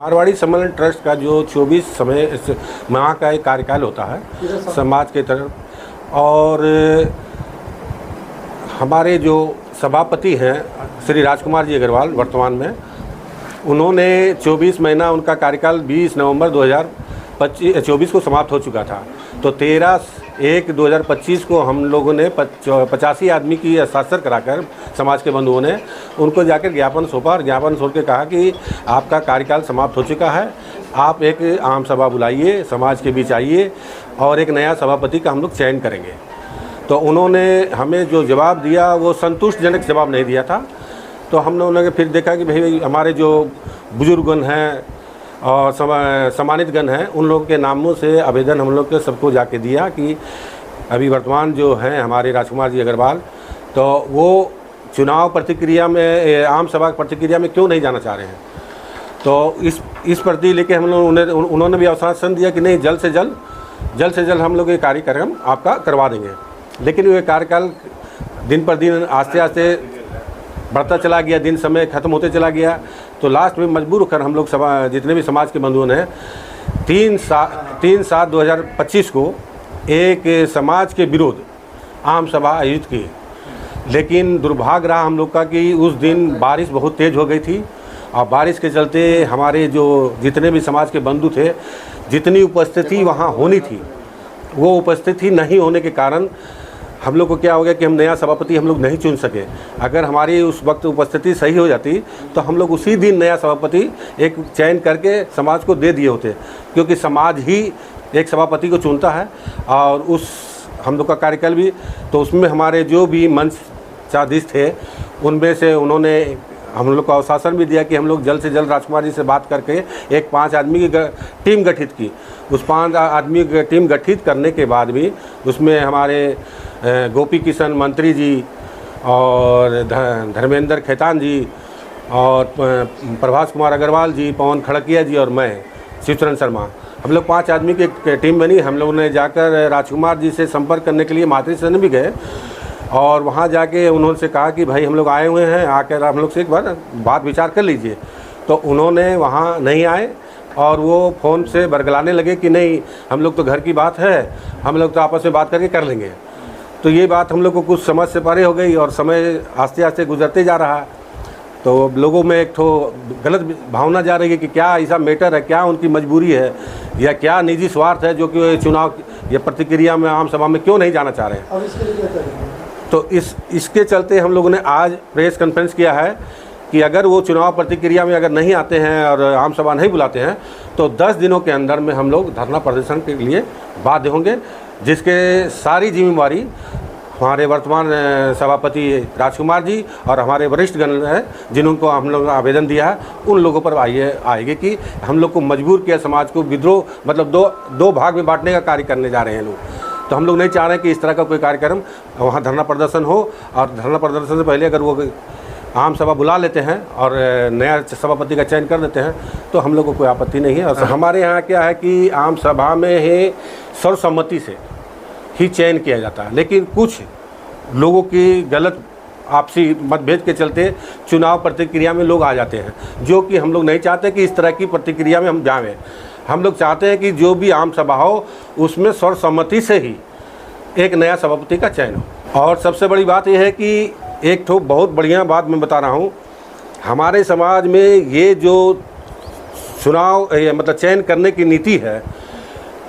मारवाड़ी सम्मेलन ट्रस्ट का जो 24 माह का एक कार्यकाल होता है समाज के तरफ, और हमारे जो सभापति हैं श्री राजकुमार जी अग्रवाल वर्तमान में, उन्होंने 24 महीना उनका कार्यकाल 20 नवंबर 2024 को समाप्त हो चुका था। तो 13/1/2025 को हम लोगों ने 85 आदमी की हस्ताक्षर कराकर समाज के बंधुओं ने उनको जाकर ज्ञापन सौंपा और ज्ञापन सौंप के कहा कि आपका कार्यकाल समाप्त हो चुका है, आप एक आम सभा बुलाइए, समाज के बीच आइए और एक नया सभापति का हम लोग चयन करेंगे। तो उन्होंने हमें जो जवाब दिया वो संतुष्टिजनक जवाब नहीं दिया था। तो हम लोगों ने फिर देखा कि भाई हमारे जो बुजुर्गगण हैं और सम्मानितगण हैं, उन लोगों के नामों से आवेदन हम लोग के सबको जाके दिया कि अभी वर्तमान जो हैं हमारे राजकुमार जी अग्रवाल, तो वो चुनाव प्रतिक्रिया में, आम सभा प्रतिक्रिया में क्यों नहीं जाना चाह रहे हैं। तो इस प्रति लेके हम लोग उन्होंने भी आश्वासन दिया कि नहीं, जल्द से जल्द हम लोग ये कार्यक्रम आपका करवा देंगे। लेकिन ये कार्यकाल दिन पर दिन आस्ते आस्ते बढ़ता चला गया, दिन समय ख़त्म होते चला गया। तो लास्ट में मजबूर होकर हम लोग जितने भी समाज के बंधुओं ने 3/7/2025 को एक समाज के विरोध आम सभा आयोजित की। लेकिन दुर्भाग्य रहा हम लोग का कि उस दिन बारिश बहुत तेज़ हो गई थी और बारिश के चलते हमारे जो जितने भी समाज के बंधु थे, जितनी उपस्थिति वहाँ होनी थी वो उपस्थिति नहीं होने के कारण हम लोग को क्या हो गया कि हम नया सभापति हम लोग नहीं चुन सके। अगर हमारी उस वक्त उपस्थिति सही हो जाती तो हम लोग उसी दिन नया सभापति एक चयन करके समाज को दे दिए होते, क्योंकि समाज ही एक सभापति को चुनता है। और उस हम लोग का कार्यकाल भी, तो उसमें हमारे जो भी मंचाधीश थे उनमें से उन्होंने हम लोग को आश्वासन भी दिया कि हम लोग जल्द से जल्द राजकुमार जी से बात करके एक 5 आदमी की टीम गठित की। उस 5 आदमी की टीम गठित करने के बाद भी उसमें हमारे गोपी किशन मंत्री जी और धर्मेंद्र खेतान जी और प्रभास कुमार अग्रवाल जी, पवन खड़किया जी और मैं शिवचरण शर्मा, हम लोग 5 आदमी की एक टीम बनी। हम लोगों ने जाकर राजकुमार जी से संपर्क करने के लिए मातृ सदन भी गए और वहाँ जाके उन्होंने से कहा कि भाई हम लोग आए हुए हैं, आकर हम लोग से एक बार बात विचार कर लीजिए। तो उन्होंने वहाँ नहीं आए और वो फ़ोन से बरगलाने लगे कि नहीं, हम लोग तो घर की बात है, हम लोग तो आपस में बात करके कर लेंगे। तो ये बात हम लोग को कुछ समझ से परे हो गई और समय आस्ते आस्ते गुजरते जा रहा है। तो लोगों में एक तो गलत भावना जा रही है कि क्या ऐसा मैटर है, क्या उनकी मजबूरी है या क्या निजी स्वार्थ है जो कि चुनाव या प्रतिक्रिया में आम सभा में क्यों नहीं जाना चाह रहे हैं। और इसके लिए क्या करेंगे? तो इसके चलते हम लोगों ने आज प्रेस कॉन्फ्रेंस किया है कि अगर वो चुनाव प्रतिक्रिया में अगर नहीं आते हैं और आम सभा नहीं बुलाते हैं तो 10 दिनों के अंदर में हम लोग धरना प्रदर्शन के लिए बाध्य होंगे, जिसके सारी जिम्मेवारी हमारे वर्तमान सभापति राजकुमार जी और हमारे वरिष्ठ गण हैं जिनको हम लोग आवेदन दिया है, उन लोगों पर आएगी कि हम लोग को मजबूर किया समाज को विद्रोह, मतलब दो भाग में बांटने का कार्य करने जा रहे हैं लोग। तो हम लोग नहीं चाह रहे कि इस तरह का कोई कार्यक्रम वहाँ धरना प्रदर्शन हो। और धरना प्रदर्शन से पहले अगर वो आम सभा बुला लेते हैं और नया सभापति का चयन कर देते हैं तो हम लोग को कोई आपत्ति नहीं है। और हमारे यहाँ क्या है कि आम सभा में ही सर्वसम्मति से ही चयन किया जाता है, लेकिन कुछ लोगों की गलत आपसी मतभेद के चलते चुनाव प्रतिक्रिया में लोग आ जाते हैं, जो कि हम लोग नहीं चाहते कि इस तरह की प्रतिक्रिया में हम जाएं। हम लोग चाहते हैं कि जो भी आम सभा हो उसमें सर्वसम्मति से ही एक नया सभापति का चयन हो। और सबसे बड़ी बात यह है कि एक तो बहुत बढ़िया बात मैं बता रहा हूँ, हमारे समाज में ये जो चुनाव मतलब चयन करने की नीति है,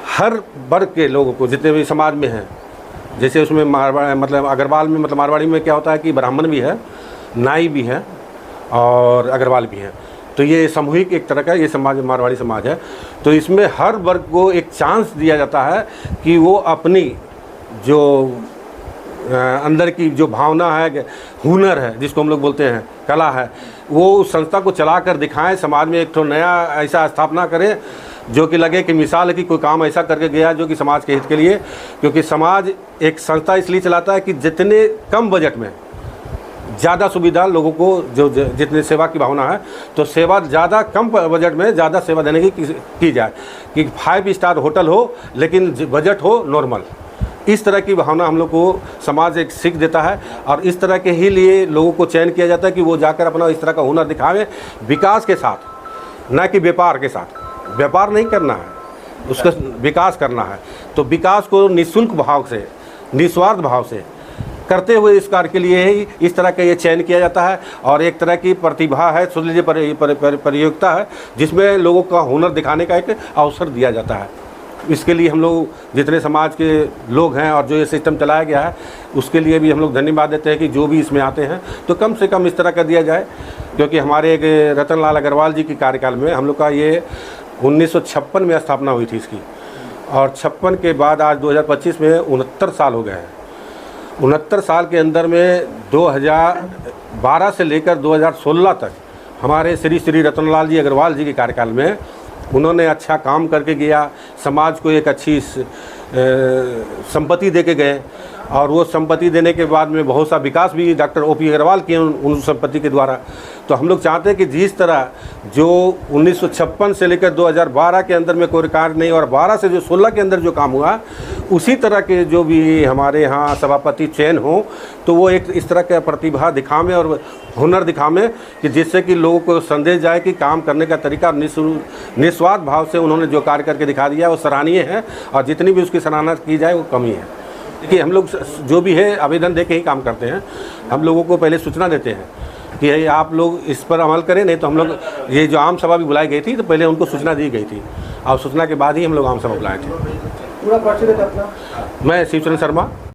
हर वर्ग के लोगों को जितने भी समाज में हैं, जैसे उसमें मतलब अग्रवाल में, मतलब मारवाड़ी में क्या होता है कि ब्राह्मण भी है, नाई भी है और अग्रवाल भी है। तो ये सामूहिक एक तरह का ये समाज मारवाड़ी समाज है। तो इसमें हर वर्ग को एक चांस दिया जाता है कि वो अपनी जो अंदर की जो भावना है, हुनर है जिसको हम लोग बोलते हैं, कला है, वो उस संस्था को चला कर दिखाएं, समाज में एक तो नया ऐसा स्थापना करें जो कि लगे कि मिसाल है कि कोई काम ऐसा करके गया जो कि समाज के हित के लिए। क्योंकि समाज एक संस्था इसलिए चलाता है कि जितने कम बजट में ज़्यादा सुविधा लोगों को, जो जितने सेवा की भावना है, तो सेवा ज़्यादा कम बजट में ज़्यादा सेवा देने की जाए कि 5 स्टार होटल हो लेकिन बजट हो नॉर्मल। इस तरह की भावना हम लोग को समाज एक सीख देता है और इस तरह के ही लिए लोगों को चयन किया जाता है कि वो जाकर अपना इस तरह का हुनर दिखावें विकास के साथ। ना कि व्यापार के साथ। व्यापार नहीं करना है, उसका विकास करना है। तो विकास को निःशुल्क भाव से, निस्वार्थ भाव से करते हुए इस कार्य के लिए ही इस तरह का ये चयन किया जाता है। और एक तरह की प्रतिभा है, सोच लीजिए प्रतियोगिता है, जिसमें लोगों का हुनर दिखाने का एक अवसर दिया जाता है। इसके लिए हम लोग जितने समाज के लोग हैं और जो ये सिस्टम चलाया गया है, उसके लिए भी हम लोग धन्यवाद देते हैं कि जो भी इसमें आते हैं तो कम से कम इस तरह का दिया जाए। क्योंकि हमारे एक रतन लाल अग्रवाल जी की कार्यकाल में हम लोग का ये 1956 में स्थापना हुई थी इसकी, और 56 के बाद आज 2025 में 69 साल हो गए हैं। 69 साल के अंदर में 2012 से लेकर 2016 तक हमारे श्री रतनलाल जी अग्रवाल जी के कार्यकाल में उन्होंने अच्छा काम करके गया, समाज को एक अच्छी संपत्ति दे के गए। और वो संपत्ति देने के बाद में बहुत सा विकास भी डॉक्टर O.P. अग्रवाल किए उन संपत्ति के द्वारा। तो हम लोग चाहते हैं कि जिस तरह जो 1956 से लेकर 2012 के अंदर में कोई कार्य नहीं, और 12 से जो 16 के अंदर जो काम हुआ, उसी तरह के जो भी हमारे यहाँ सभापति चयन हो, तो वो एक इस तरह का प्रतिभा दिखावें और हुनर दिखावें कि जिससे कि लोगों को संदेश जाए कि काम करने का तरीका निस्वार्थ भाव से उन्होंने जो कार्य करके दिखा दिया वो सराहनीय है, और जितनी भी उसकी सराहना की जाए वो कमी है। देखिए, हम लोग जो भी है आवेदन दे के ही काम करते हैं। हम लोगों को पहले सूचना देते हैं कि आप लोग इस पर अमल करें, नहीं तो हम लोग ये जो आम सभा भी बुलाई गई थी तो पहले उनको सूचना दी गई थी, और सूचना के बाद ही हम लोग आम सभा बुलाए थे। पूरा परिचय दें अपना। मैं शिवचरण शर्मा।